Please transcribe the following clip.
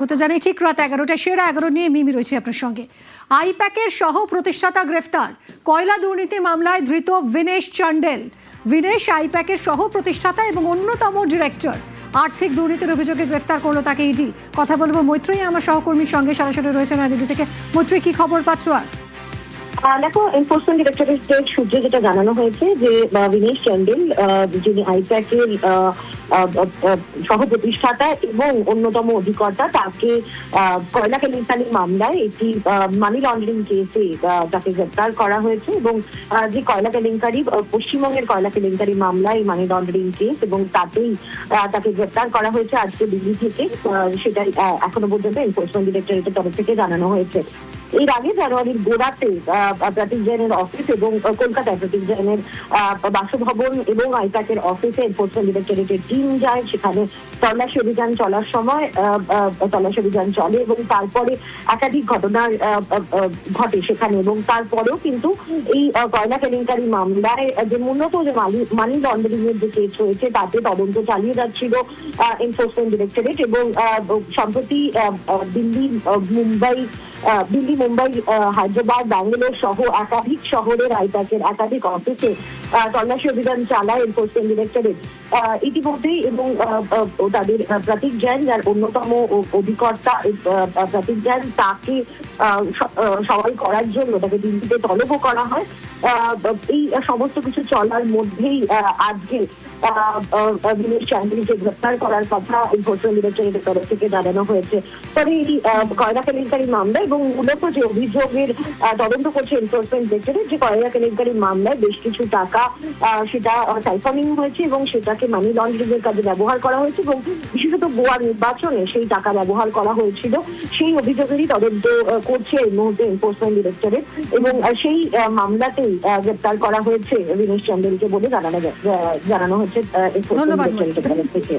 হতে জানি ঠিক রাত 11টা সেরা 11 নিয়ে মিমি রয়েছে আপনার সঙ্গে। আইপ্যাকের সহ প্রতিষ্ঠাতা গ্রেফতার, কয়লা দুর্নীতি মামলায় ধৃত বিনেশ চান্ডেল। বিনেশ আইপ্যাকের সহ প্রতিষ্ঠাতা এবং অন্যতম ডিরেক্টর। আর্থিক দুর্নীতির অভিযোগে গ্রেফতার করলো তাকে ইডি। কথা বলবো মৈত্রী আমার সহকর্মীর সঙ্গে, সরাসরি রয়েছে নয়াদিল্লি থেকে। মৈত্রী, কি খবর পাচ্ছ? দেখো, এনফোর্সমেন্ট ডিরেক্টরেটের সূত্রে যেটা জানানো হয়েছে যে বিনেশ চান্ডেল, যিনি আইপ্যাকের সহ প্রতিষ্ঠাতা এবং অন্যতম অধিকর্তা, তাকে কয়লা কেলেঙ্কারি মামলায় একটি মানি লন্ডারিং কেসে তাকে গ্রেপ্তার করা হয়েছে। এবং যে কয়লা কেলেঙ্কারি, পশ্চিমবঙ্গের কয়লা কেলেঙ্কারি মামলায় মানি লন্ডারিং কেস, এবং তাতেই তাকে গ্রেপ্তার করা হয়েছে আজকে দিল্লি থেকে। সেটাই এখনো পর্যন্ত এনফোর্সমেন্ট ডিরেক্টরেটের তরফ থেকে জানানো হয়েছে। এর আগে জানুয়ারির গোড়াতে প্রতীক জৈনের অফিস এবং কলকাতায় প্রতীক জৈনের বাসভবন এবং আইপ্যাকের অফিসে এনফোর্সমেন্ট ডিরেক্টরেটের টিম যায়। সেখানে তল্লাশি অভিযান চলার সময় তল্লাশি অভিযান চলে এবং তারপরে একাধিক ঘটনার ঘটে সেখানে। এবং তারপরেও কিন্তু এই কয়লা কেলেঙ্কারি মামলায় যে মূলত যে মানি লন্ডারিং এর যে কেস রয়েছে তাতে তদন্ত চালিয়ে যাচ্ছিল এনফোর্সমেন্ট ডিরেক্টরেট। এবং সম্প্রতি দিল্লি, মুম্বাই, হায়দ্রাবাদ, ব্যাঙ্গালোর সহ একাধিক শহরের আইপ্যাকের একাধিক অফিসে তল্লাশি অভিযান চালায় এনফোর্সমেন্ট ডিরেক্টরেট ইতিমধ্যেই। এবং তাদের প্রতীক জৈন, যার অন্যতম অধিকর্তা প্রতীক জৈন, তাকে সওয়াল করার জন্য তাকে দিল্লিতে তলবও করা হয়। এই সমস্ত কিছু চলার মধ্যেই আজকে বিনেশ চান্ডেলকে গ্রেপ্তার করার কথা এনফোর্সমেন্ট ডিরেক্টরেটের তরফ থেকে জানানো হয়েছে। তবে এই কয়লা কেলেঙ্কারি মামলা এবং মূলত যে অভিযোগের তদন্ত করছে এনফোর্সমেন্ট ডিরেক্টরেট, যে কয়লা কেলেঙ্কারি মামলায় বেশ কিছু টাকা সেটা সাইফনিং হয়েছে এবং সেটাকে মানি লন্ডারিং এর কাজে ব্যবহার করা হয়েছে এবং বিশেষত গোয়া নির্বাচনে সেই টাকা ব্যবহার করা হয়েছিল, সেই অভিযোগেরই তদন্ত করছে এই মুহূর্তে এনফোর্সমেন্ট ডিরেক্টরেট। এবং সেই মামলাতেই গ্রেপ্তার করা হয়েছে বিনেশ চান্ডেলকে বলে জানানো হয়েছে এনফোর্সমেন্ট ডিরেক্টরেটের তরফ থেকে।